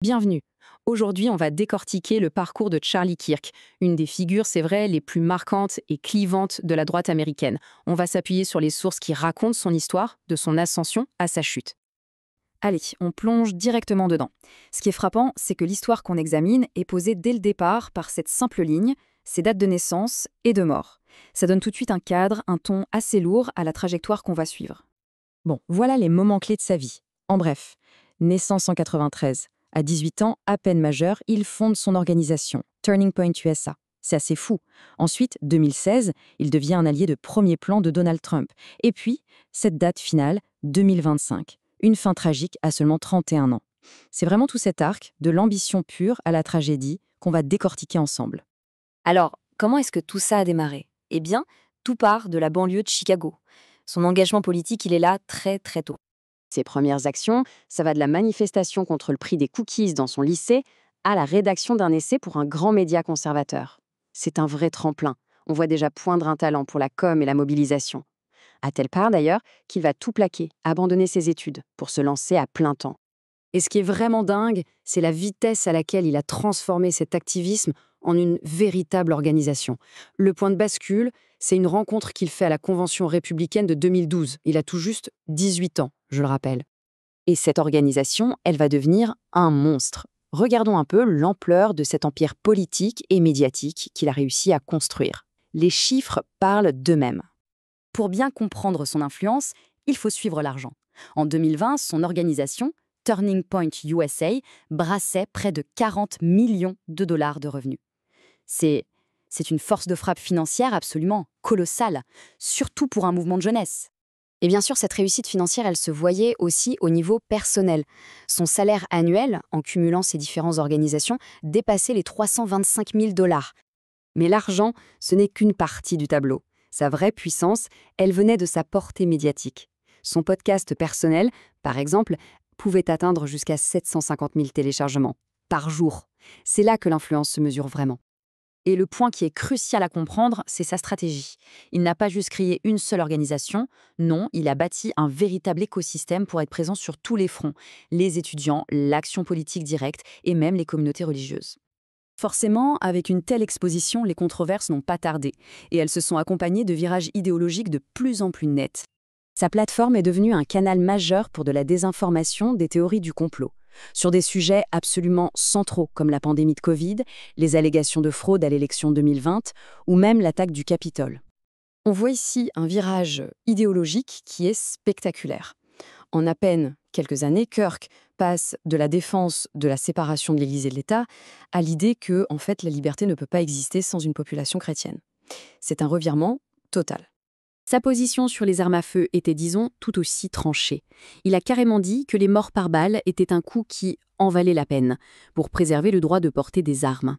Bienvenue. Aujourd'hui, on va décortiquer le parcours de Charlie Kirk, une des figures, c'est vrai, les plus marquantes et clivantes de la droite américaine. On va s'appuyer sur les sources qui racontent son histoire, de son ascension à sa chute. Allez, on plonge directement dedans. Ce qui est frappant, c'est que l'histoire qu'on examine est posée dès le départ par cette simple ligne, ses dates de naissance et de mort. Ça donne tout de suite un cadre, un ton assez lourd à la trajectoire qu'on va suivre. Bon, voilà les moments clés de sa vie. En bref, naissance en 93. À 18 ans, à peine majeur, il fonde son organisation, Turning Point USA. C'est assez fou. Ensuite, 2016, il devient un allié de premier plan de Donald Trump. Et puis, cette date finale, 2025. Une fin tragique à seulement 31 ans. C'est vraiment tout cet arc, de l'ambition pure à la tragédie, qu'on va décortiquer ensemble. Alors, comment est-ce que tout ça a démarré? Eh bien, tout part de la banlieue de Chicago. Son engagement politique, il est là très très tôt. Ses premières actions, ça va de la manifestation contre le prix des cookies dans son lycée à la rédaction d'un essai pour un grand média conservateur. C'est un vrai tremplin. On voit déjà poindre un talent pour la com et la mobilisation. À tel part d'ailleurs qu'il va tout plaquer, abandonner ses études pour se lancer à plein temps. Et ce qui est vraiment dingue, c'est la vitesse à laquelle il a transformé cet activisme en une véritable organisation. Le point de bascule, c'est une rencontre qu'il fait à la Convention républicaine de 2012. Il a tout juste 18 ans, je le rappelle. Et cette organisation, elle va devenir un monstre. Regardons un peu l'ampleur de cet empire politique et médiatique qu'il a réussi à construire. Les chiffres parlent d'eux-mêmes. Pour bien comprendre son influence, il faut suivre l'argent. En 2020, son organisation, Turning Point USA, brassait près de 40 millions de dollars de revenus. C'est une force de frappe financière absolument colossale, surtout pour un mouvement de jeunesse. Et bien sûr, cette réussite financière, elle se voyait aussi au niveau personnel. Son salaire annuel, en cumulant ses différentes organisations, dépassait les 325 000 dollars. Mais l'argent, ce n'est qu'une partie du tableau. Sa vraie puissance, elle venait de sa portée médiatique. Son podcast personnel, par exemple, pouvait atteindre jusqu'à 750 000 téléchargements par jour. C'est là que l'influence se mesure vraiment. Et le point qui est crucial à comprendre, c'est sa stratégie. Il n'a pas juste créé une seule organisation, non, il a bâti un véritable écosystème pour être présent sur tous les fronts, les étudiants, l'action politique directe et même les communautés religieuses. Forcément, avec une telle exposition, les controverses n'ont pas tardé, et elles se sont accompagnées de virages idéologiques de plus en plus nets. Sa plateforme est devenue un canal majeur pour de la désinformation, des théories du complot. Sur des sujets absolument centraux comme la pandémie de Covid, les allégations de fraude à l'élection 2020 ou même l'attaque du Capitole. On voit ici un virage idéologique qui est spectaculaire. En à peine quelques années, Kirk passe de la défense de la séparation de l'Église et de l'État à l'idée que, en fait, la liberté ne peut pas exister sans une population chrétienne. C'est un revirement total. Sa position sur les armes à feu était, disons, tout aussi tranchée. Il a carrément dit que les morts par balle étaient un coup qui en valait la peine, pour préserver le droit de porter des armes.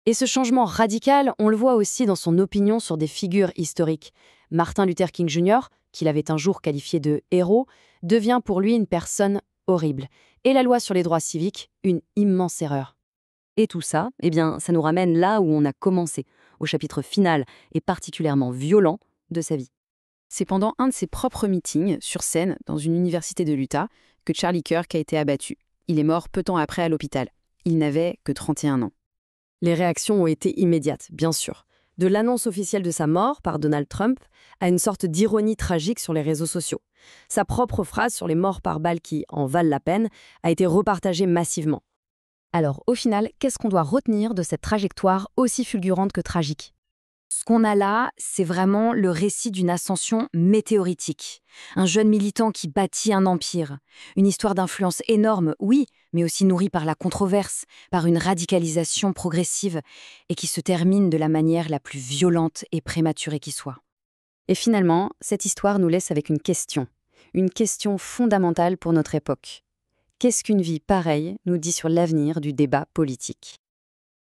Et ce changement radical, on le voit aussi dans son opinion sur des figures historiques. Martin Luther King Jr., qu'il avait un jour qualifié de héros, devient pour lui une personne horrible. Et la loi sur les droits civiques, une immense erreur. Et tout ça, eh bien, ça nous ramène là où on a commencé, au chapitre final et particulièrement violent de sa vie. C'est pendant un de ses propres meetings, sur scène, dans une université de l'Utah, que Charlie Kirk a été abattu. Il est mort peu de temps après à l'hôpital. Il n'avait que 31 ans. Les réactions ont été immédiates, bien sûr. De l'annonce officielle de sa mort par Donald Trump à une sorte d'ironie tragique sur les réseaux sociaux. Sa propre phrase sur les morts par balle qui en valent la peine a été repartagée massivement. Alors, au final, qu'est-ce qu'on doit retenir de cette trajectoire aussi fulgurante que tragique ? Ce qu'on a là, c'est vraiment le récit d'une ascension météoritique. Un jeune militant qui bâtit un empire. Une histoire d'influence énorme, oui, mais aussi nourrie par la controverse, par une radicalisation progressive, et qui se termine de la manière la plus violente et prématurée qui soit. Et finalement, cette histoire nous laisse avec une question fondamentale pour notre époque. Qu'est-ce qu'une vie pareille nous dit sur l'avenir du débat politique ?